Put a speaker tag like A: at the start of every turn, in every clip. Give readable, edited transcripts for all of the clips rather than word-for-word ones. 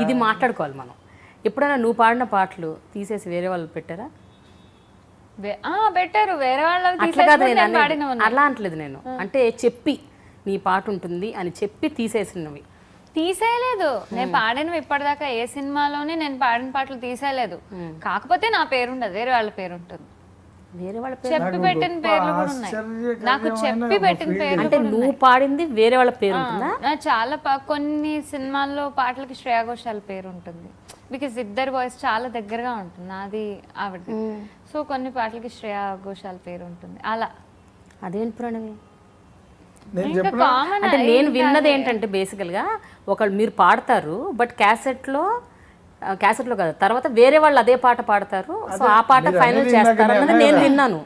A: ఇది మాట్లాడుకోవాలి మనం. ఎప్పుడైనా నువ్వు పాడిన పాటలు తీసేసి వేరే వాళ్ళు పెట్టారా?
B: పెట్టారు వేరే వాళ్ళు.
A: అట్లా కాదు నేను అనేది. అలా అంటలేదు నేను, అంటే చెప్పి నీ పాట ఉంటుంది అని చెప్పి తీసేసినవి.
B: తీసేయలేదు, నేను పాడినవి ఇప్పటిదాకా ఏ సినిమాలోనే నేను పాడిన పాటలు తీసేయలేదు. కాకపోతే నా పేరు ఉండదు, వేరే వాళ్ళ పేరు ఉంటుంది.
A: వేరే వాళ్ళ పేరు
B: చెప్పి పెట్టిన పేర్లు కూడా ఉన్నాయి నాకు. చెప్పి పెట్టిన పేరు
A: అంటే నువ్వు పాడింది వేరే వాళ్ళ పేరు ఉంటుందా?
B: చాలా కొన్ని సినిమాల్లో పాటలకి శ్రేయా ఘోషాల్ పేరు ఉంటుంది. బికాస్ ఇద్దరు వాయిస్ చాలా దగ్గరగా ఉంటుంది, నాది ఆవిడది. సో కొన్ని పాటలకి శ్రేయా ఘోషాల్ పేరు ఉంటుంది అలా.
A: అదేంటి ప్రణవి?
B: ఇంకా కామన్.
A: అంటే నేను విన్నది ఏంటంటే బేసికల్గా ఒకళ్ళు మీరు పాడతారు, బట్ క్యాసెట్లో కాదు, తర్వాత వేరే వాళ్ళు అదే పాట పాడతారు, సో ఆ పాట ఫైనల్ చేస్తారు అన్నది నేను విన్నాను.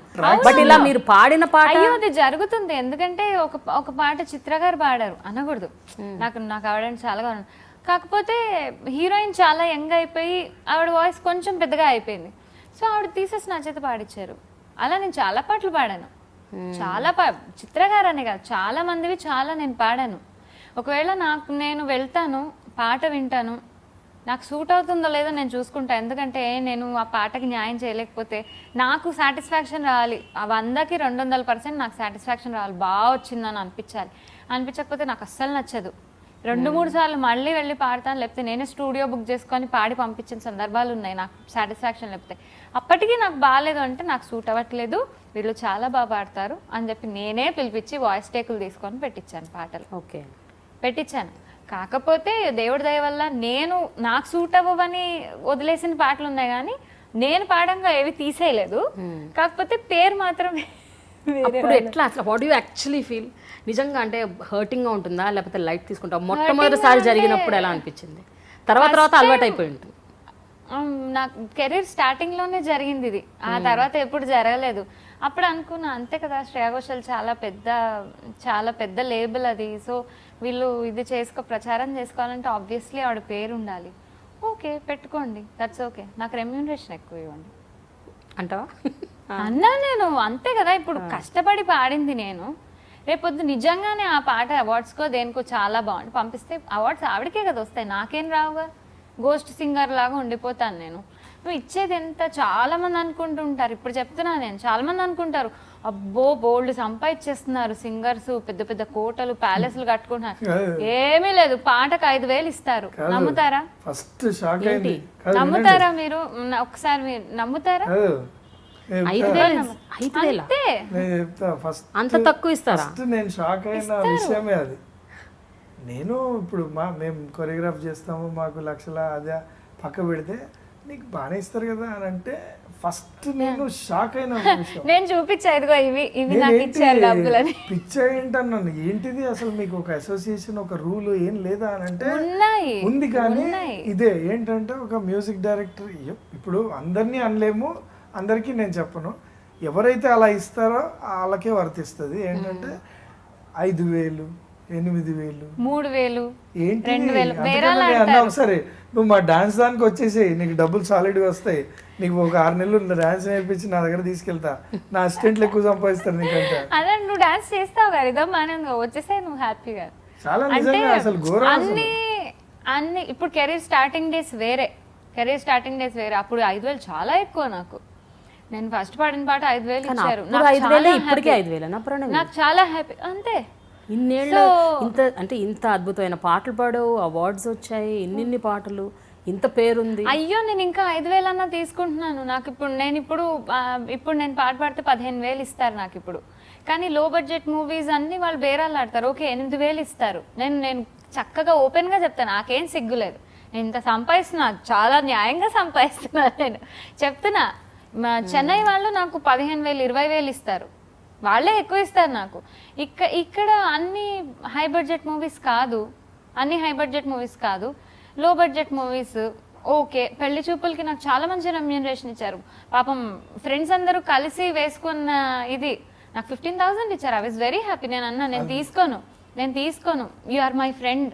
A: బట్ ఇలా మీరు పాడిన పాట
B: అయ్యో అది జరుగుతుంది. ఎందుకంటే ఒక పాట చిత్ర గారు పాడారు అనకూడదు, నాకు ఆవిడంటే చాలా. కాకపోతే హీరోయిన్ చాలా యంగ్ అయిపోయి ఆవిడ వాయిస్ కొంచెం పెద్దగా అయిపోయింది, సో ఆవిడ తీసేసి నా చేత పాడించారు. అలా నేను చాలా పాటలు పాడాను, చాలా చిత్ర గారు అనే కాదు చాలా మందివి చాలా నేను పాడాను. ఒకవేళ నేను వెళ్తాను పాట వింటాను, నాకు సూట్ అవుతుందో లేదో నేను చూసుకుంటా. ఎందుకంటే నేను ఆ పాటకి న్యాయం చేయలేకపోతే నాకు సాటిస్ఫాక్షన్ రావాలి, 100కి 200% నాకు సాటిస్ఫాక్షన్ రావాలి, బాగా వచ్చిందని అనిపించకపోతే నాకు అస్సలు నచ్చదు. 2-3 సార్లు మళ్ళీ వెళ్ళి పాడతాను, లేకపోతే నేనే స్టూడియో బుక్ చేసుకొని పాడి పంపించిన సందర్భాలు ఉన్నాయి నాకు సాటిస్ఫాక్షన్ లేకపోతే. అప్పటికీ నాకు బాగాలేదు అంటే నాకు సూట్ అవ్వట్లేదు, వీళ్ళు చాలా బాగా పాడతారు అని చెప్పి నేనే పిలిపించి వాయిస్ టేకులు తీసుకొని పెట్టించాను పాటలు.
A: ఓకే
B: పెట్టించాను. కాకపోతే దేవుడి దయ వల్ల నాకు సూట్ అవ్వని వదిలేసిన పాటలు ఉన్నాయి కానీ నేను పాడంగా ఏవి తీసేయలేదు. కాకపోతే పేరు మాత్రమే.
A: అప్పుడు ఎట్లా అసలు వాట్ యు యాక్చువల్లీ ఫీల్? నిజంగా అంటే హర్టింగ్ గా ఉంటుందా లేకపోతే లైట్ తీసుకుంటా? మొట్టమొదటిసారి జరిగినప్పుడు ఎలా అనిపించింది? తర్వాత అలవాటు అయిపోయి ఉంటుంది.
B: నాకు కెరీర్ స్టార్టింగ్ లోనే జరిగింది ఇది, ఆ తర్వాత ఎప్పుడు జరగలేదు. అప్పుడు అనుకున్నా అంతే కదా, శ్రేయా ఘోషాల్ చాలా పెద్ద లేబుల్ అది, సో వీళ్ళు ఇది ప్రచారం చేసుకోవాలంటే ఆబ్వియస్లీ ఆవిడ పేరు ఉండాలి. ఓకే పెట్టుకోండి, దట్స్ ఓకే, నాకు రెమ్యూనరేషన్ ఎక్కువ ఇవ్వండి
A: అంటావా
B: అన్నా నేను. అంతే కదా, ఇప్పుడు కష్టపడి పాడింది నేను, రేపొద్దు నిజంగానే ఆ పాట అవార్డ్స్కో దేనికో చాలా బాగుంది పంపిస్తే అవార్డ్స్ ఆవిడకే కదా వస్తాయి, నాకేం రావుగా. గోస్ట్ సింగర్ లాగా ఉండిపోతాను నేను. నువ్వు ఇచ్చేది ఎంత చాలా మంది అనుకుంటుంటారు, ఇప్పుడు చెప్తున్నా నేను, చాలా మంది అనుకుంటారు అబ్బో బోల్డ్ సంపాదించేస్తున్నారు సింగర్స్, పెద్ద పెద్ద కోటలు ప్యాలెస్లు కట్టుకుంటున్నారు. ఏమీ లేదు, పాటకు 5,000 ఇస్తారు. నమ్ముతారా? నమ్ముతారా మీరు? ఒకసారి మీరు నమ్ముతారా?
A: అంత తక్కువ ఇస్తారా?
C: నేను షాక్ అయిన విషయమే అది. నేను ఇప్పుడు మేము కొరియోగ్రాఫ్ చేస్తాము, మాకు లక్షల అదే పక్క పెడితే నీకు బాగానే ఇస్తారు కదా అని అంటే ఫస్ట్ నేను షాక్ అయిన విషయం.
B: నేను చూపించా ఇదిగో ఇవి నాకు ఇచ్చారు డబ్బులని.
C: పిచ్చ ఏంటన్నాను, ఏంటిది అసలు మీకు ఒక అసోసియేషన్ ఒక రూల్ ఏం లేదా అని అంటే ఉంది. కానీ ఇదే ఏంటంటే ఒక మ్యూజిక్ డైరెక్టర్, ఇప్పుడు అందరినీ అనలేము, అందరికీ నేను చెప్పను, ఎవరైతే అలా ఇస్తారో వాళ్ళకే వర్తిస్తుంది. ఏంటంటే 5,000, 8,000,
B: 3,000,
C: ఏంటి ఒకసారి నువ్వు మా డాన్స్ దానికి వచ్చేసి నీకు డబ్బులు సాలిడ్గా వస్తాయి, నీకు ఒక 6 నెలలు డాన్స్ నేర్పించి నా దగ్గర తీసుకెళ్తా, నా అసిస్టెంట్లు ఎక్కువ సంపాదిస్తారు నీకంటే.
B: అదే నువ్వు డాన్స్ చేస్తావు కదా, వచ్చేసే నువ్వు హ్యాపీగా.
C: చాలా నిజంగా అసలు ఘోరం.
B: అన్ని ఇప్పుడు కెరీర్ స్టార్టింగ్ డేస్ వేరే, అప్పుడు 5,000 చాలా ఎక్కువ నాకు. నేను ఫస్ట్ పాడిన పాట 5,000 ఇచ్చారు, నాకు చాలా హ్యాపీ. అంతే,
A: ఇన్నేళ్ళు ఇంత అద్భుతమైన పాటలు పాడావు, అవార్డ్స్ వచ్చాయి, ఇన్ని పాటలు, ఇంత పేరుంది.
B: అయ్యో నేను ఇంకా 5,000 అన్నా తీసుకుంటున్నాను. నాకు ఇప్పుడు నేను పాట పాడితే 15,000 ఇస్తారు నాకు ఇప్పుడు. కానీ లో బడ్జెట్ మూవీస్ అన్ని వాళ్ళు బేరాలు ఆడతారు, ఓకే 8,000 ఇస్తారు. నేను చక్కగా ఓపెన్ గా చెప్తాను, నాకేం సిగ్గులేదు, నేను ఇంత సంపాదిస్తున్నా, చాలా న్యాయంగా సంపాదిస్తున్నా. నేను చెప్తున్నా, చెన్నై వాళ్ళు నాకు 15,000, 20,000 ఇస్తారు, వాళ్ళే ఎక్కువ ఇస్తారు నాకు. ఇక్కడ అన్ని హై బడ్జెట్ మూవీస్ కాదు, లో బడ్జెట్ మూవీస్. ఓకే పెళ్లి చూపులకి నాకు చాలా మంచి రెమ్యూనరేషన్ ఇచ్చారు. పాపం ఫ్రెండ్స్ అందరూ కలిసి వేసుకున్న ఇది నాకు 15,000 ఇచ్చారు. I was very happy. నేను అన్నా నేను తీసుకోను, యు ఆర్ మై ఫ్రెండ్,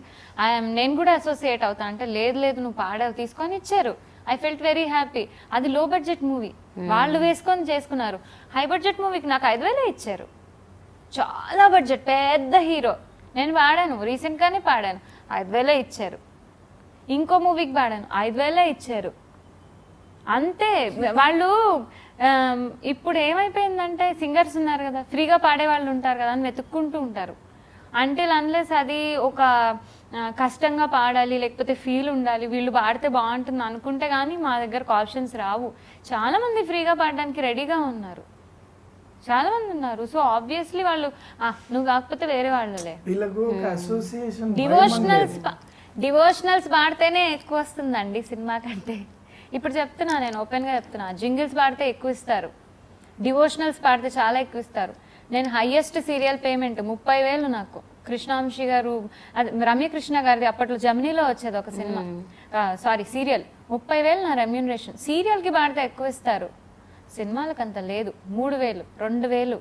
B: నేను కూడా అసోసియేట్ అవుతా అంటే, లేదు నువ్వు పాడావు తీసుకొని ఇచ్చారు. I felt very happy. అది లో బడ్జెట్ మూవీ, వాళ్ళు వేసుకొని చేసుకున్నారు. హై బడ్జెట్ మూవీకి నాకు 5,000 ఇచ్చారు, చాలా బడ్జెట్, పెద్ద హీరో. నేను పాడాను, రీసెంట్ గానే పాడాను, 5,000 ఇచ్చారు. ఇంకో మూవీకి పాడాను 5,000 ఇచ్చారు అంతే. వాళ్ళు ఇప్పుడు ఏమైపోయిందంటే సింగర్స్ ఉన్నారు కదా, ఫ్రీగా పాడే వాళ్ళు ఉంటారు కదా అని వెతుక్కుంటూ ఉంటారు. అంటిల్ అన్లెస్ అది ఒక కష్టంగా పాడాలి, లేకపోతే ఫీల్ ఉండాలి, వీళ్ళు పాడితే బాగుంటుంది అనుకుంటే కానీ మా దగ్గరకు ఆప్షన్స్ రావు. చాలా మంది ఫ్రీగా పాడడానికి రెడీగా ఉన్నారు, చాలా మంది ఉన్నారు. సో ఆబ్వియస్లీ వాళ్ళు నువ్వు కాకపోతే వేరే వాళ్ళలే.
C: వీళ్ళకు ఒక అసోసియేషన్
B: డివోషనల్స్ పాడితేనే ఎక్కువ వస్తుందండి సినిమా కంటే. ఇప్పుడు చెప్తున్నా, నేను ఓపెన్గా చెప్తున్నా, జింగిల్స్ పాడితే ఎక్కువ ఇస్తారు, డివోషనల్స్ పాడితే చాలా ఎక్కువ ఇస్తారు. నేను హైయెస్ట్ సీరియల్ పేమెంట్ 30,000 నాకు. కృష్ణాంశి గారు, అది రమ్యకృష్ణ గారిది అప్పట్లో జమినీలో వచ్చేది ఒక సినిమా, సీరియల్. 30,000 నా రెమ్యూనరేషన్. సీరియల్కి పాడితే ఎక్కువ ఇస్తారు, సినిమాలకు అంత లేదు. 3,000, 2,000,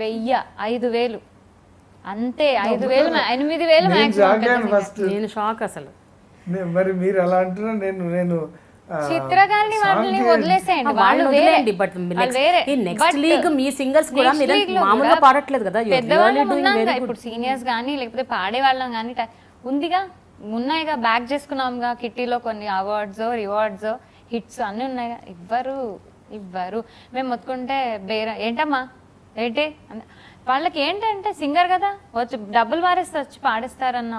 B: 1,000, 5,000 అంతే. 5,000, 8,000 మాక్సిమం.
A: నేను షాక్ అసలు.
C: మరి మీరు అలా అంటున్నా, నేను
B: చిత్రగారిని వాళ్ళని వదిలేసేయండి, వాళ్ళు వేరే.
A: But next league me singers కూడా మీరు మామూలుగా పాడట్లేదు కదా,
B: ఇప్పుడు సీనియర్స్ కానీ లేకపోతే పాడే వాళ్ళం కానీ ఉందిగా, ఉన్నాయిగా, బ్యాక్ చేసుకున్నాంగా కిట్టీలో కొన్ని అవార్డ్స్, రివార్డ్స్, హిట్స్ అన్ని ఉన్నాయిగా. ఇవ్వరు. మేము మొత్తుకుంటే ఏంటమ్మా ఏంటి వాళ్ళకి ఏంటంటే సింగర్ కదా వచ్చి డబ్బులు మారేస్తే వచ్చి పాడేస్తారన్న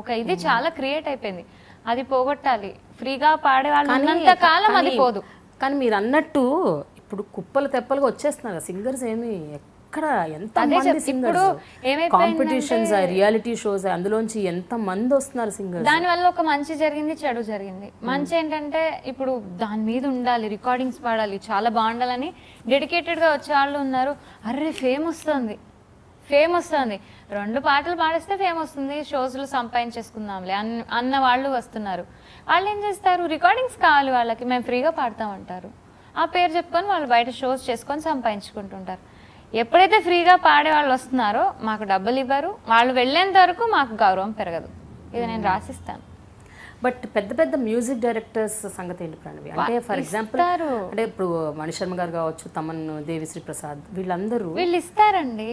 B: ఒక ఇది చాలా క్రియేట్ అయిపోయింది. అది పోగొట్టాలి. ఫ్రీగా పాడే వాళ్ళు ఉన్నంత కాలం అది పోదు.
A: కానీ మీరు అన్నట్టు ఇప్పుడు కుప్పలు తెప్పలుగా వచ్చేస్తున్నారు సింగర్స్. ఏమి ఎక్కడ ఎంత మంది సింగర్స్, కాంపిటీషన్స్, రియాలిటీ షోస్, అందులోంచి ఎంత మంది వస్తున్నారు సింగర్స్.
B: దానివల్ల ఒక మంచి జరిగింది, చెడు జరిగింది. మంచి ఏంటంటే ఇప్పుడు దాని మీద ఉండాలి, రికార్డింగ్స్ పాడాలి, చాలా బాగుండాలని డెడికేటెడ్గా వచ్చే వాళ్ళు ఉన్నారు. అర్రే ఫేమ్ వస్తుంది 2 పాటలు పాడిస్తే ఫేమ్ వస్తుంది, షోస్లో సంపాదించేసుకుందాంలే అన్న వాళ్ళు వస్తున్నారు. వాళ్ళు ఏం చేస్తారు, రికార్డింగ్స్ కావాలి వాళ్ళకి, మేము ఫ్రీగా పాడతామంటారు. ఆ పేరు చెప్పుకొని వాళ్ళు బయట షోస్ చేసుకొని సంపాదించుకుంటుంటారు. ఎప్పుడైతే ఫ్రీగా పాడే వాళ్ళు వస్తున్నారో మాకు డబ్బులు ఇవ్వరు, వాళ్ళు వెళ్ళేంత వరకు మాకు గౌరవం పెరగదు. ఇది నేను రాసిస్తాను.
A: బట్ పెద్ద మ్యూజిక్ డైరెక్టర్స్ సంగతి ఏంటి ప్రణవి? అంటే ఫర్ ఎగ్జాంపుల్ అంటే ఇప్పుడు మణిశర్మ గారు కావచ్చు, తమన్, దేవిశ్రీ ప్రసాద్, వీళ్ళందరూ
B: ఇస్తారండి.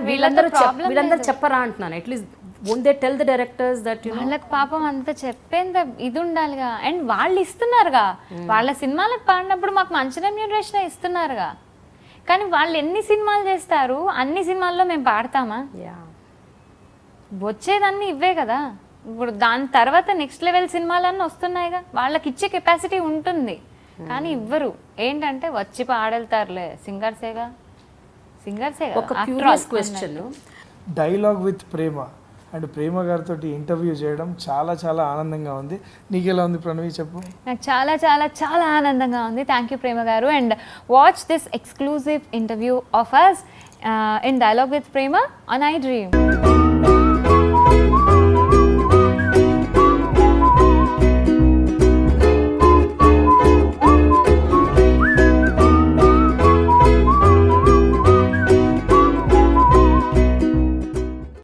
A: వీళ్ళందరూ చెప్పరా అంటున్నాను. At least won't they tell the directors that you know,
B: వాళ్ళకి పాపం అంత చెప్పేంత ఇది ఉండాలిగా. అండ్ వాళ్ళు ఇస్తున్నారుగా, వాళ్ళ సినిమాలకు పాడినప్పుడు మాకు మంచి రెమ్యూనరేషన్ ఇస్తున్నారుగా. కానీ వాళ్ళు ఎన్ని సినిమాలు చేస్తారు, అన్ని సినిమాల్లో మేము పాడతామా? వచ్చేదన్నీ ఇవే కదా. ఇప్పుడు దాని తర్వాత నెక్స్ట్ లెవెల్ సినిమాలన్నీ వస్తున్నాయిగా, వాళ్ళకి ఇచ్చే కెపాసిటీ ఉంటుంది. కానీ ఇవ్వరు. ఏంటంటే వచ్చి పాడెళ్తారులే, సింగర్సేగా.
A: ఒక curious question,
C: dialogue with Prema and Prema గారితో ఇంటర్వ్యూ చేయడం చాలా చాలా ఆనందంగా ఉంది. నీకు ఎలా ఉంది ప్రణవి, చెప్పు.
B: నాకు చాలా చాలా చాలా ఆనందంగా ఉంది. థ్యాంక్ యూ ప్రేమ గారు. And watch this exclusive interview of us in dialogue with Prema on I dream.